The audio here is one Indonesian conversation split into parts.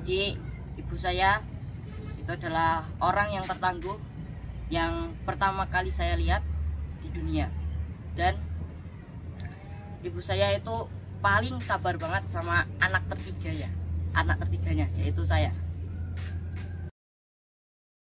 Jadi ibu saya itu adalah orang yang tertangguh yang pertama kali saya lihat di dunia. Dan ibu saya itu paling sabar banget sama anak tertiganya yaitu saya.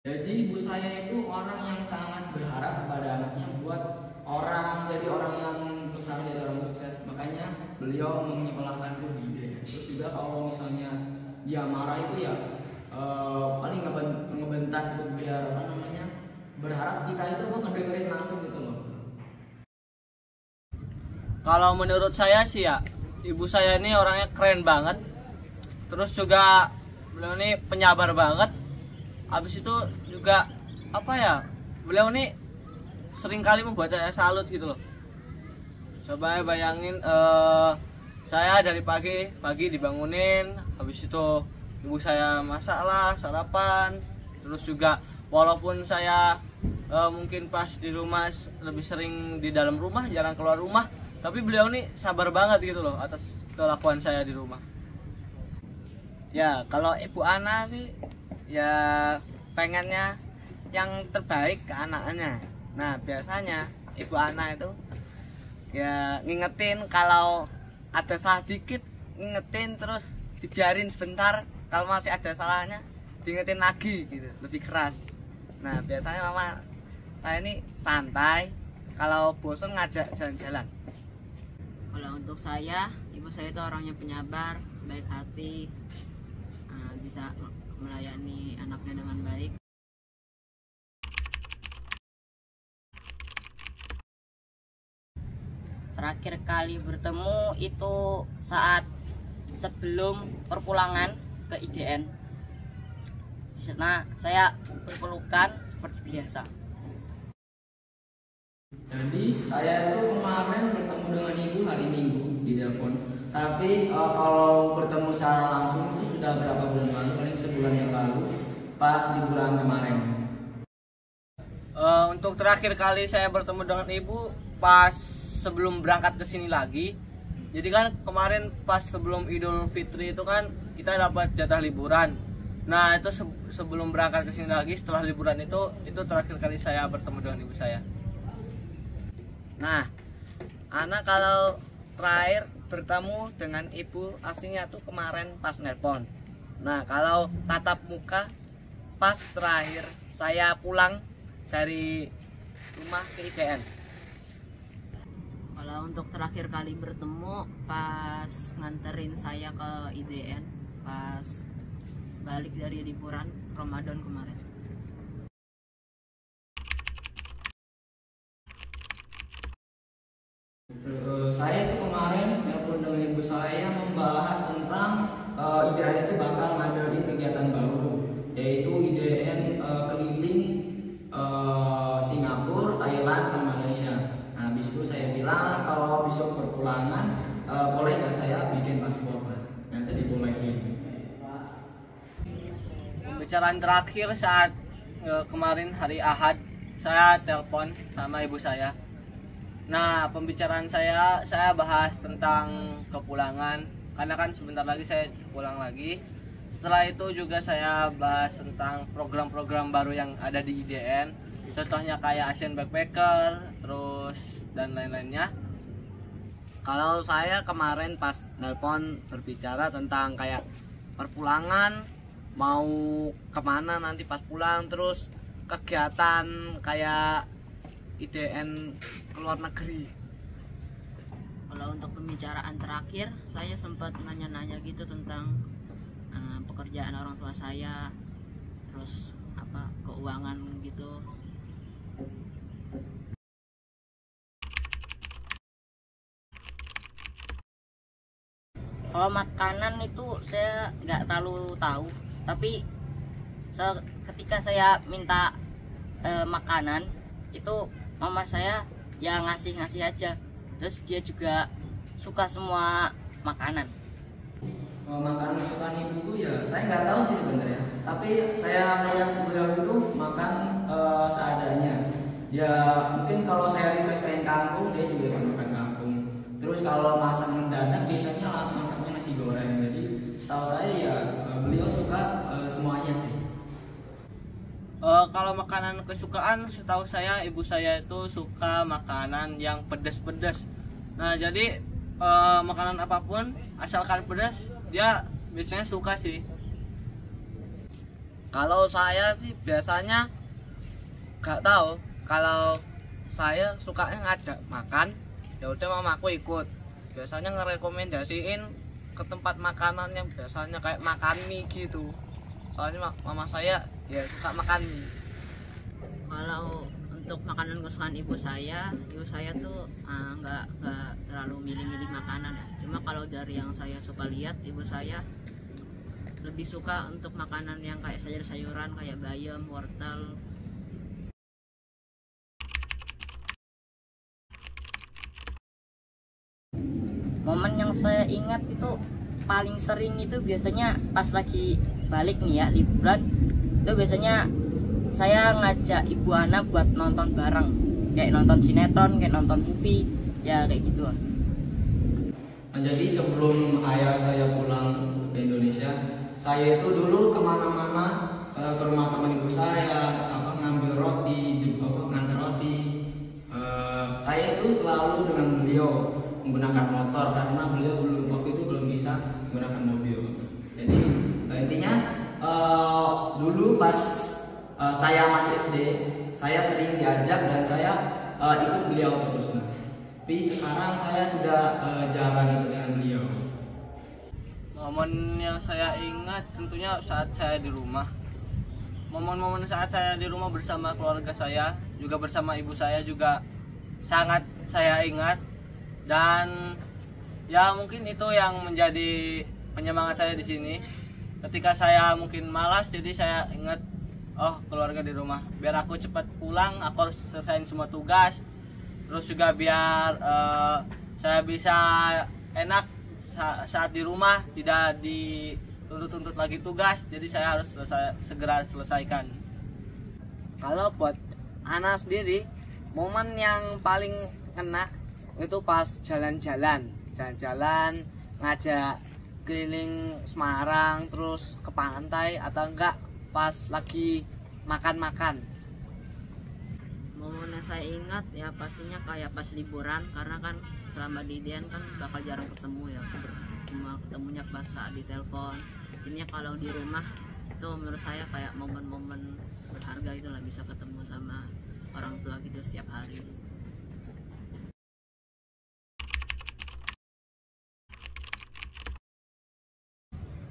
Jadi ibu saya itu orang yang sangat berharap kepada anaknya buat jadi orang yang besar, jadi orang sukses. Makanya beliau menyekolahkanku di IDN. Terus juga kalau misalnya dia marah itu ya paling ngebentak gitu, biar berharap kita itu ngedengerin langsung gitu loh. Kalau menurut saya sih ya, ibu saya ini orangnya keren banget. Terus juga beliau ini penyabar banget. Habis itu juga beliau ini sering kali membuat saya salut gitu loh. Coba bayangin saya dari pagi dibangunin, habis itu ibu saya masaklah sarapan. Terus juga walaupun saya mungkin pas di rumah lebih sering di dalam rumah, jarang keluar rumah, tapi beliau ini sabar banget gitu loh atas kelakuan saya di rumah. Ya, kalau Ibu Ana sih ya pengennya yang terbaik ke anaknya. Nah, biasanya Ibu Ana itu ya ngingetin kalau ada salah dikit, ngingetin terus dibiarin sebentar, kalau masih ada salahnya diingetin lagi gitu, lebih keras. Nah, biasanya mama saya ini santai, kalau bosan ngajak jalan-jalan. Kalau untuk saya, ibu saya itu orangnya penyabar, baik hati, bisa melayani anaknya dengan baik. Terakhir kali bertemu itu saat sebelum perpulangan ke IDN. Di sana saya berpelukan seperti biasa. Jadi saya itu kemarin bertemu dengan ibu hari Minggu di telepon. Tapi kalau bertemu secara langsung itu sudah berapa bulan lalu, paling sebulan yang lalu, pas liburan kemarin. Untuk terakhir kali saya bertemu dengan ibu pas sebelum berangkat ke sini lagi. Jadi kan kemarin pas sebelum Idul Fitri itu kan kita dapat jatah liburan. Nah, itu sebelum berangkat ke sini lagi, setelah liburan itu terakhir kali saya bertemu dengan ibu saya. Nah, anak kalau terakhir bertemu dengan ibu aslinya tuh kemarin pas nelpon. Nah, kalau tatap muka pas terakhir saya pulang dari rumah ke IDN. Kalau untuk terakhir kali bertemu pas nganterin saya ke IDN pas balik dari liburan Ramadan kemarin. Saya itu kemarin nelpon dengan ibu saya membahas tentang IDN itu bakal ngadain kegiatan baru, yaitu IDN keliling Singapura, Thailand, sama Malaysia. Nah, habis itu saya bilang kalau besok perpulangan boleh nggak saya bikin paspor? Nanti dibolehin. Pembicaraan terakhir saat kemarin hari Ahad, saya telepon sama ibu saya. Nah, pembicaraan saya bahas tentang kepulangan, karena kan sebentar lagi saya pulang lagi. Setelah itu juga saya bahas tentang program-program baru yang ada di IDN, contohnya kayak Asian Backpacker, terus dan lain-lainnya. Kalau saya kemarin pas nelpon berbicara tentang kayak perpulangan, mau kemana nanti pas pulang, terus kegiatan kayak IDN ke luar negeri. Kalau untuk pembicaraan terakhir, saya sempat nanya-nanya gitu tentang pekerjaan orang tua saya, terus keuangan gitu. Kalau makanan itu saya nggak terlalu tahu, tapi ketika saya minta makanan itu mama saya ya ngasih aja, terus dia juga suka semua makanan. Makanan kesukaan ibuku ya saya nggak tahu sih sebenarnya, tapi saya melihat beliau itu makan seadanya. Ya mungkin kalau saya request pengen kangkung, dia juga akan makan kangkung. Terus kalau masak mendadak biasanya masaknya nasi goreng. Jadi setahu saya ya beliau suka semuanya sih. Kalau makanan kesukaan, setahu saya ibu saya itu suka makanan yang pedas-pedas. Nah jadi makanan apapun asalkan pedas dia biasanya suka sih. Kalau saya sih biasanya gak tahu, kalau saya sukanya ngajak makan ya udah mamaku ikut, biasanya ngerekomendasiin ke tempat makanan yang biasanya kayak makan mie gitu, soalnya mama saya ya suka makan mie. Kalau untuk makanan kesukaan ibu saya tuh nggak terlalu milih-milih makanan ya. Cuma kalau dari yang saya suka lihat, ibu saya lebih suka untuk makanan yang kayak sayur-sayuran kayak bayam, wortel. Momen yang saya ingat itu paling sering itu biasanya pas lagi balik nih ya, liburan. Itu biasanya saya ngajak ibu Ana buat nonton bareng, kayak nonton sinetron, kayak nonton movie, ya kayak gitu. Nah, jadi sebelum ayah saya pulang ke Indonesia, saya itu dulu kemana-mana ke rumah teman ibu saya, ngambil roti, ngantar roti. Saya itu selalu dengan beliau menggunakan motor karena beliau waktu itu belum bisa menggunakan mobil. Jadi intinya dulu pas saya masih SD, saya sering diajak dan saya ikut beliau terus. Tapi sekarang saya sudah jarang ikut dengan beliau. Momen yang saya ingat tentunya saat saya di rumah. Momen-momen saat saya di rumah bersama keluarga saya, juga bersama ibu saya juga sangat saya ingat. Dan ya mungkin itu yang menjadi penyemangat saya di sini. Ketika saya mungkin malas, jadi saya ingat, oh keluarga di rumah. Biar aku cepat pulang, aku harus selesaiin semua tugas. Terus juga biar saya bisa enak saat di rumah, tidak dituntut-tuntut lagi tugas. Jadi saya harus segera selesaikan. Kalau buat Ana sendiri, momen yang paling kena itu pas jalan-jalan ngajak keliling Semarang terus ke pantai, atau enggak pas lagi makan-makan. Momen yang saya ingat ya pastinya kayak pas liburan, karena kan selama di Dian kan bakal jarang ketemu ya, cuma ketemunya pas saat di telepon. Intinya kalau di rumah itu menurut saya kayak momen-momen berharga itulah, bisa ketemu sama orang tua gitu setiap hari.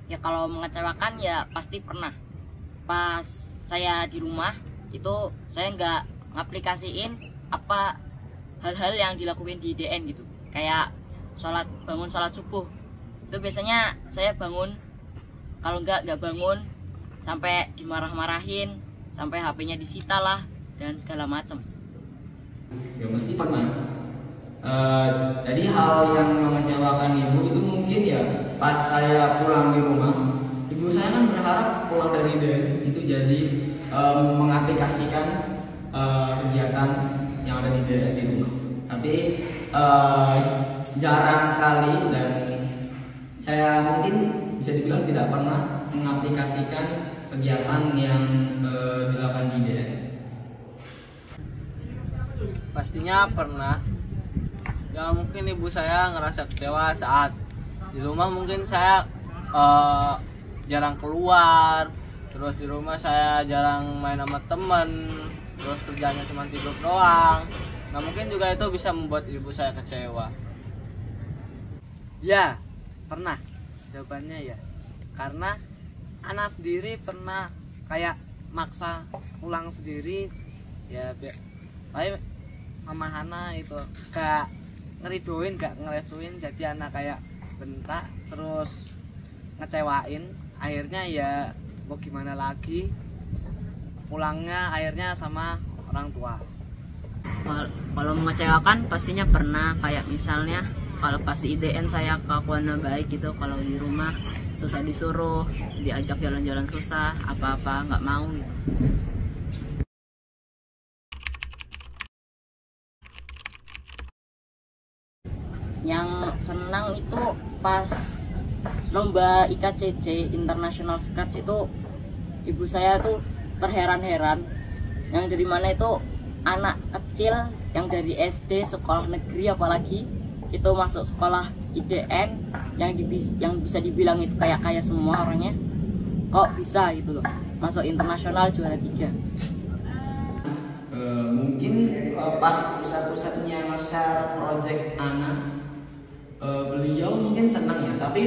Ya kalau mengecewakan ya pasti pernah. Pas saya di rumah itu saya nggak ngaplikasiin apa hal-hal yang dilakuin di DN gitu, kayak bangun sholat subuh. Itu biasanya saya bangun, kalau nggak bangun sampai dimarah-marahin, sampai HP-nya disita lah dan segala macam. Ya mesti pernah. Jadi hal yang mengecewakan ibu itu mungkin ya pas saya pulang di rumah, ibu saya kan berharap pulang dari DN itu jadi mengaplikasikan kegiatan yang ada di DN di rumah. Tapi jarang sekali, dan saya mungkin bisa dibilang tidak pernah mengaplikasikan kegiatan yang dilakukan di DN. Pastinya pernah. Ya mungkin ibu saya ngerasa kecewa saat di rumah, mungkin saya jarang keluar, terus di rumah saya jarang main sama temen, terus kerjanya cuma tidur doang. Nah mungkin juga itu bisa membuat ibu saya kecewa. Ya pernah, jawabannya ya, karena Ana sendiri pernah kayak maksa pulang sendiri ya, tapi mama Ana itu gak ngerestuin, jadi anak kayak bentak terus ngecewain. Akhirnya ya mau gimana lagi, pulangnya akhirnya sama orang tua. Kalau mengecewakan pastinya pernah, kayak misalnya kalau pas di IDN saya kelakuannya baik gitu, kalau di rumah susah disuruh, diajak jalan-jalan susah, apa-apa nggak mau gitu. Yang senang itu pas lomba IKCC International Scratch itu ibu saya tuh terheran-heran, yang dari mana itu anak kecil yang dari SD sekolah negeri apalagi itu masuk sekolah IDN yang bisa dibilang itu kayak kaya semua orangnya, kok bisa gitu loh masuk internasional juara 3. Mungkin pas pusat-pusatnya nge-share project Ana, beliau mungkin senang ya, tapi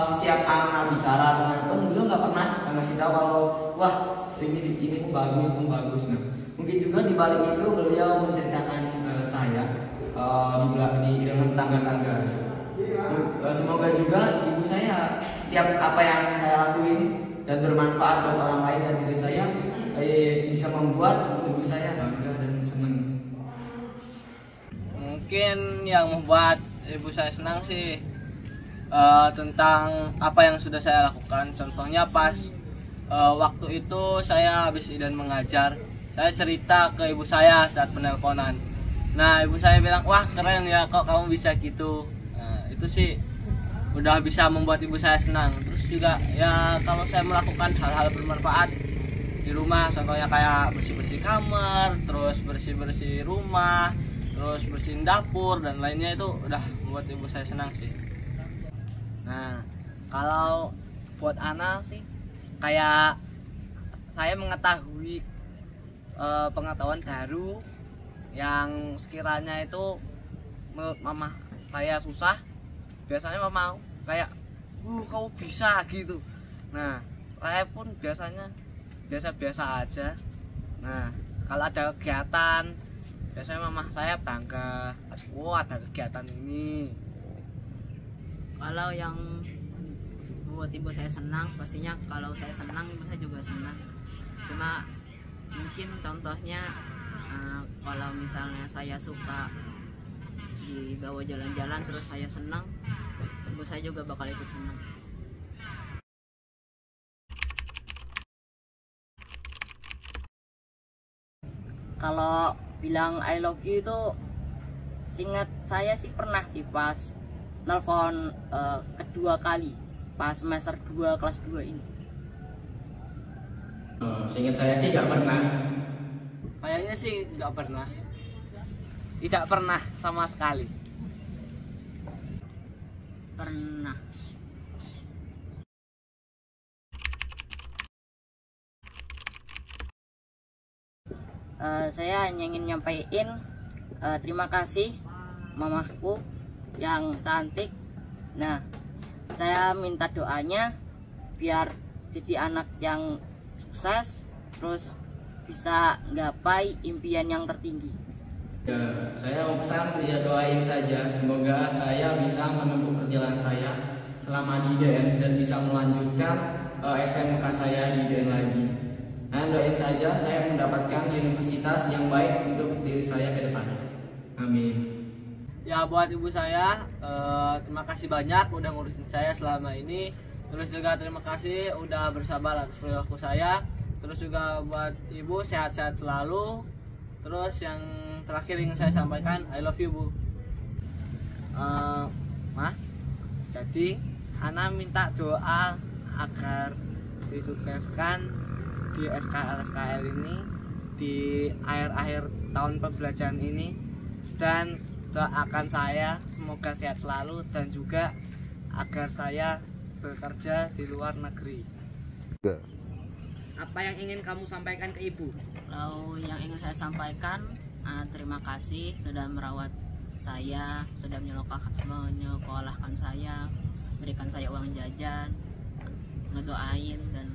setiap Ana bicara atau nonton, beliau nggak pernah ngasih tahu kalau wah ini bagus. Nah, mungkin juga di balik itu beliau menceritakan saya dengan tangga-tangga. Semoga juga ibu saya setiap apa yang saya lakuin dan bermanfaat buat orang lain dan diri saya bisa membuat ibu saya bangga dan senang. Mungkin yang membuat ibu saya senang sih tentang apa yang sudah saya lakukan. Contohnya pas waktu itu saya habis idan mengajar, saya cerita ke ibu saya saat penelponan. Nah, ibu saya bilang, wah keren ya kok kamu bisa gitu. Nah, itu sih udah bisa membuat ibu saya senang. Terus juga ya kalau saya melakukan hal-hal bermanfaat di rumah, contohnya kayak bersih-bersih kamar, terus bersih-bersih rumah, terus bersihin dapur dan lainnya, itu udah membuat ibu saya senang sih. Nah, kalau buat Ana sih kayak saya mengetahui pengetahuan baru yang sekiranya itu menurut mama saya susah, biasanya mama kayak kamu bisa gitu. Nah, saya pun biasanya biasa-biasa aja. Nah, kalau ada kegiatan biasanya mama saya bangga, ada kegiatan ini. Kalau yang buat ibu saya senang, pastinya kalau saya senang ibu saya juga senang. Cuma mungkin contohnya kalau misalnya saya suka dibawa jalan-jalan terus saya senang, ibu saya juga bakal ikut senang. Kalau bilang I love you itu seingat saya sih pernah sih pas nelpon kedua kali pas semester 2 kelas 2 ini. Seingat saya sih nggak pernah. Kayaknya sih nggak pernah. Tidak pernah sama sekali. Pernah. Saya hanya ingin nyampaikan terima kasih mamaku yang cantik. Nah, saya minta doanya biar jadi anak yang sukses, terus bisa nggapai impian yang tertinggi. Ya, saya mau pesan ya doain saja, semoga saya bisa menempuh perjalanan saya selama di IDN dan bisa melanjutkan SMK saya di IDN lagi. Dan doain saja saya mendapatkan universitas yang baik untuk diri saya ke depannya. Amin. Ya, buat ibu saya terima kasih banyak udah ngurusin saya selama ini. Terus juga terima kasih udah bersabar atas perilaku saya. Terus juga buat ibu sehat-sehat selalu. Terus yang terakhir ingin saya sampaikan, I love you bu. Jadi Ana minta doa agar disukseskan di SKL ini di akhir-akhir tahun pembelajaran ini, dan doakan saya semoga sehat selalu dan juga agar saya bekerja di luar negeri. Apa yang ingin kamu sampaikan ke ibu? Kalau yang ingin saya sampaikan, terima kasih sudah merawat saya, sudah menyekolahkan saya, berikan saya uang jajan, ngedoain dan